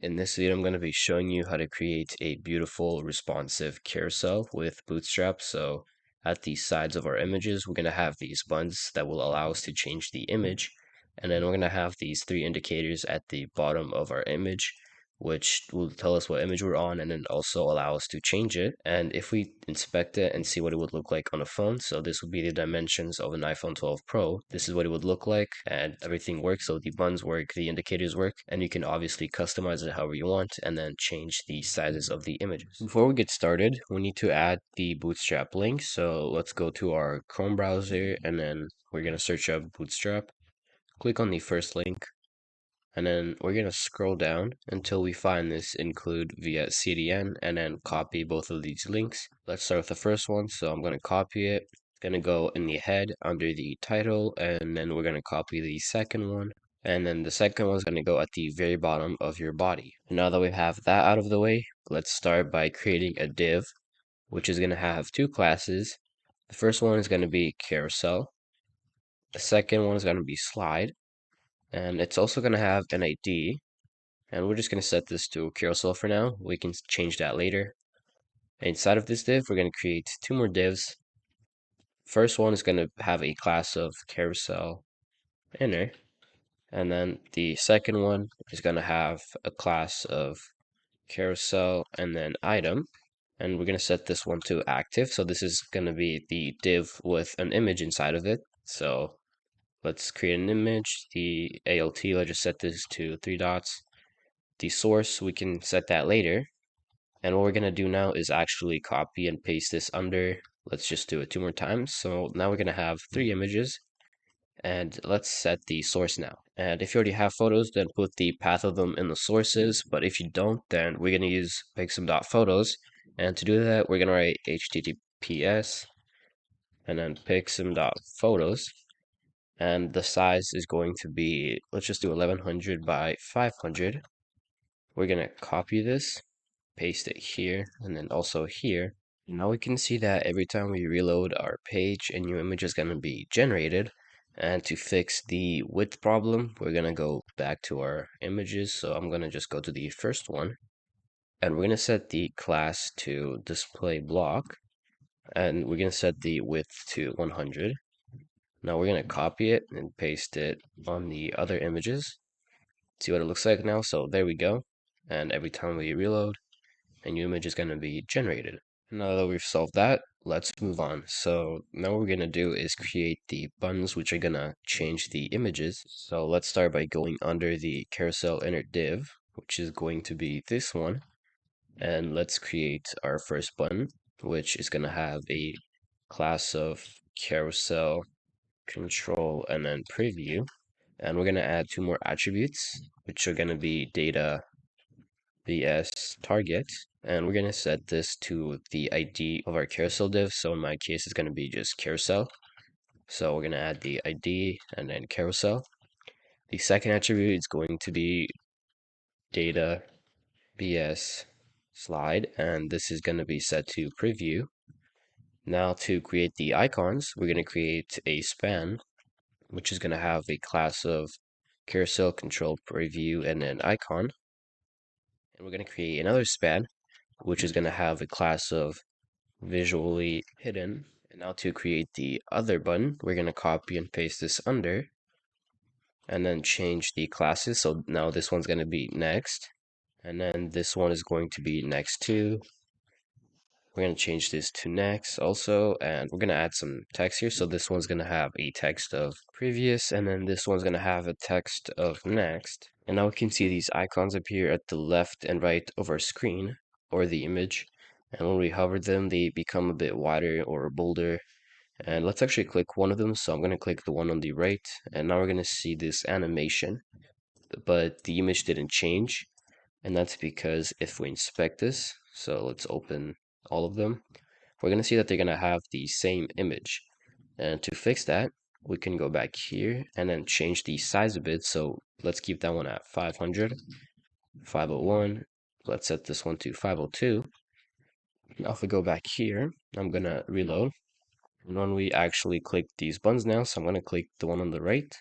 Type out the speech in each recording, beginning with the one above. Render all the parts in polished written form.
In this video, I'm going to be showing you how to create a beautiful responsive carousel with Bootstrap. So at the sides of our images, we're going to have these buttons that will allow us to change the image. And then we're going to have these three indicators at the bottom of our image, which will tell us what image we're on and then also allow us to change it. And if we inspect it and see what it would look like on a phone, so this would be the dimensions of an iPhone 12 Pro. This is what it would look like, and everything works. So the buttons work, the indicators work, and you can obviously customize it however you want and then change the sizes of the images. Before we get started, we need to add the Bootstrap link. So let's go to our Chrome browser and then we're going to search up Bootstrap. Click on the first link. And then we're going to scroll down until we find this include via CDN and then copy both of these links. Let's start with the first one. So I'm going to copy it. Going to go in the head under the title, and then we're going to copy the second one. And then the second one is going to go at the very bottom of your body. And now that we have that out of the way, let's start by creating a div, which is going to have two classes. The first one is going to be carousel. The second one is going to be slide. And it's also going to have an ID, and we're just going to set this to carousel for now. We can change that later. Inside of this div, we're going to create two more divs. First one is going to have a class of carousel inner, and then the second one is going to have a class of carousel and then item. And we're going to set this one to active. So this is going to be the div with an image inside of it. So let's create an image. The ALT, let's just set this to 3 dots. The source, we can set that later. And what we're going to do now is actually copy and paste this under. Let's just do it 2 more times. So now we're going to have 3 images. And let's set the source now. And if you already have photos, then put the path of them in the sources. But if you don't, then we're going to use pixum.photos. And to do that, we're going to write HTTPS and then pixum.photos. And the size is going to be, let's just do 1100 by 500. We're going to copy this, paste it here, and then also here. Now we can see that every time we reload our page, a new image is going to be generated. And to fix the width problem, we're going to go back to our images. So I'm going to just go to the first one. And we're going to set the class to display block. And we're going to set the width to 100. Now we're going to copy it and paste it on the other images. See what it looks like now. So there we go. And every time we reload, a new image is going to be generated. Now that we've solved that, let's move on. So now what we're going to do is create the buttons which are going to change the images. So let's start by going under the carousel inner div, which is going to be this one. And let's create our first button, which is going to have a class of carousel control and then preview. And we're going to add 2 more attributes, which are going to be data vs target, and we're going to set this to the ID of our carousel div. So in my case, it's going to be just carousel. So we're going to add the ID and then carousel. The second attribute is going to be data vs slide, and this is going to be set to preview. Now to create the icons, we're going to create a span, which is going to have a class of carousel control preview and an icon. And we're going to create another span, which is going to have a class of visually hidden. And now to create the other button, we're going to copy and paste this under and then change the classes. So now this one's going to be next, and then this one is going to be next to. We're going to change this to next also, and we're going to add some text here. So this one's going to have a text of previous, and then this one's going to have a text of next. And now we can see these icons appear at the left and right of our screen or the image. And when we hover them, they become a bit wider or bolder. And let's actually click one of them. So I'm going to click the one on the right, and now we're going to see this animation, but the image didn't change. And that's because if we inspect this, so let's open all of them, we're going to see that they're going to have the same image. And to fix that, we can go back here and then change the size a bit. So let's keep that one at 500, 501. Let's set this one to 502. Now if we go back here, I'm going to reload. And when we actually click these buttons now, so I'm going to click the one on the right,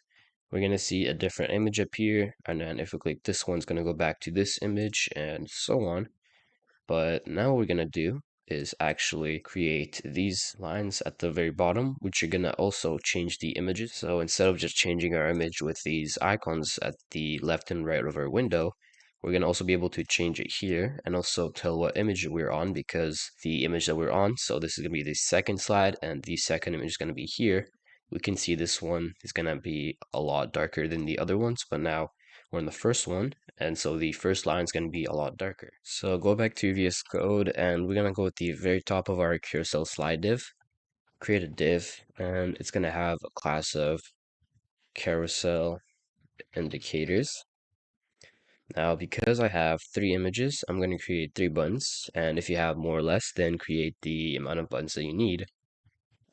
we're going to see a different image appear. And then if we click this one's going to go back to this image and so on. But now what we're going to do is actually create these lines at the very bottom, which are going to also change the images. So instead of just changing our image with these icons at the left and right of our window, we're going to also be able to change it here and also tell what image we're on, because the image that we're on, so this is going to be the second slide and the second image is going to be here. We can see this one is going to be a lot darker than the other ones, but now we're in the first one, and so the first line is going to be a lot darker. So go back to VS Code, and we're going to go at the very top of our carousel slide div, create a div, and it's going to have a class of carousel indicators. Now, because I have 3 images, I'm going to create 3 buttons, and if you have more or less, then create the amount of buttons that you need.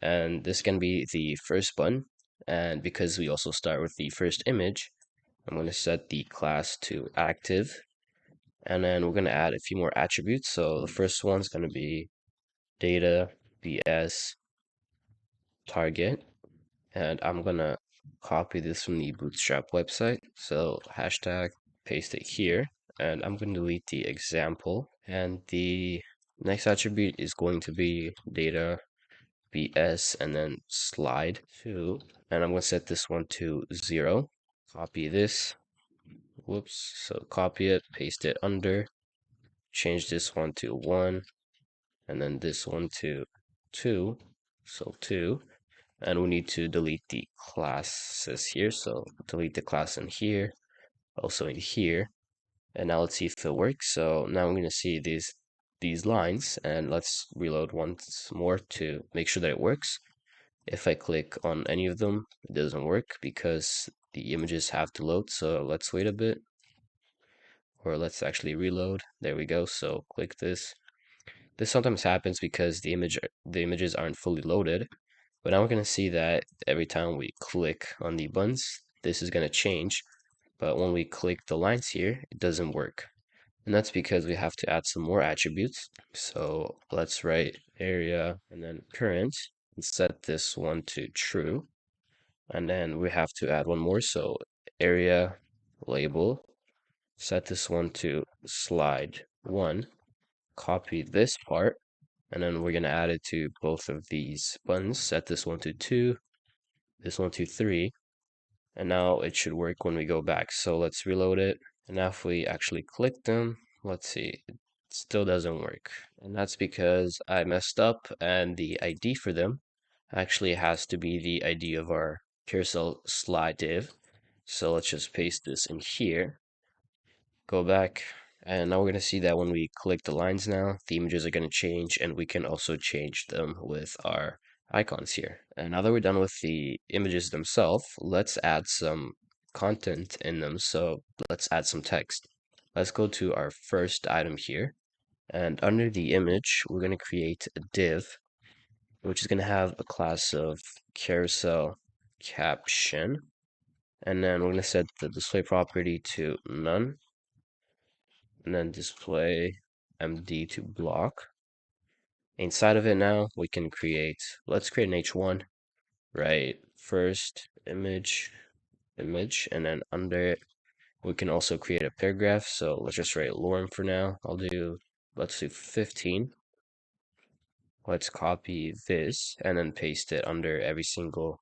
And this can be the first button, and because we also start with the first image, I'm going to set the class to active, and then we're going to add a few more attributes. So the first one's going to be data bs target, and I'm going to copy this from the Bootstrap website. So hashtag, paste it here, and I'm going to delete the example, and the next attribute is going to be data bs and then slide to, and I'm going to set this one to 0. Copy this, whoops, so copy it, paste it under, change this one to 1, and then this one to 2, so 2, and we need to delete the classes here, so delete the class in here, also in here, and now let's see if it works. So now I'm going to see these lines, and let's reload once more to make sure that it works. If I click on any of them, it doesn't work because the images have to load, so let's wait a bit, or let's actually reload. There we go. So click this. This sometimes happens because the images aren't fully loaded, but now we're going to see that every time we click on the buttons, this is going to change, but when we click the lines here, it doesn't work. And that's because we have to add some more attributes. So let's write area and then current and set this one to true. And then we have to add one more. So area label, set this one to slide 1, copy this part, and then we're going to add it to both of these buttons. Set this one to 2, this one to 3, and now it should work when we go back. So let's reload it, and now if we actually click them, let's see, it still doesn't work. And that's because I messed up, and the ID for them actually has to be the ID of our carousel slide div. So let's just paste this in here, go back, and now we're going to see that when we click the lines now, the images are going to change, and we can also change them with our icons here. And now that we're done with the images themselves, let's add some content in them. So let's add some text. Let's go to our first item here, and under the image, we're going to create a div, which is going to have a class of carousel caption, and then we're going to set the display property to none, and then display MD to block. Inside of it now, we can create, let's create an H1, right? First image, and then under it, we can also create a paragraph. So let's just write lorem for now. Let's do 15. Let's copy this and then paste it under every single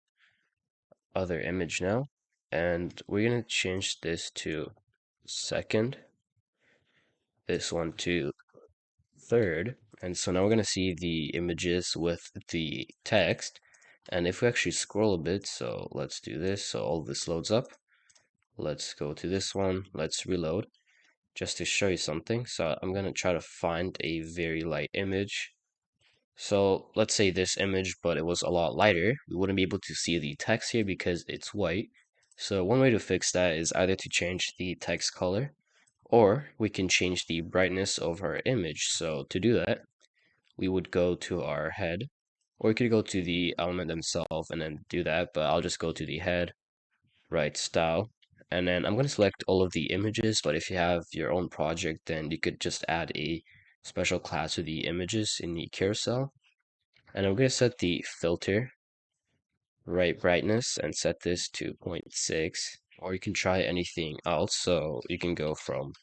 other image now. And we're going to change this to second, this one to third, and so now we're going to see the images with the text. And if we actually scroll a bit, so let's do this, so all this loads up. Let's go to this one, let's reload just to show you something. So I'm going to try to find a very light image. So let's say this image, but it was a lot lighter, we wouldn't be able to see the text here because it's white. So one way to fix that is either to change the text color, or we can change the brightness of our image. So to do that, we would go to our head, or we could go to the element themselves and then do that, but I'll just go to the head, right style, and then I'm going to select all of the images. But if you have your own project, then you could just add a special class to the images in the carousel. And I'm going to set the filter right brightness and set this to 0.6, or you can try anything else. So you can go from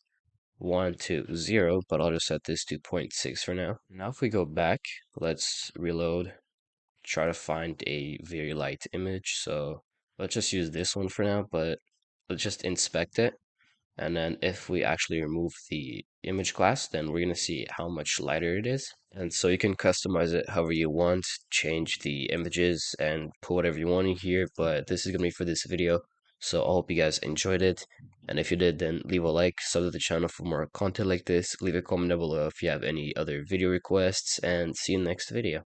1 to 0, but I'll just set this to 0.6 for now. Now if we go back, let's reload, try to find a very light image. So let's just use this one for now, but let's just inspect it. And then if we actually remove the image class, then we're going to see how much lighter it is. And so you can customize it however you want, change the images and put whatever you want in here. But this is going to be for this video. So I hope you guys enjoyed it. And if you did, then leave a like, sub to the channel for more content like this. Leave a comment down below if you have any other video requests, and see you in the next video.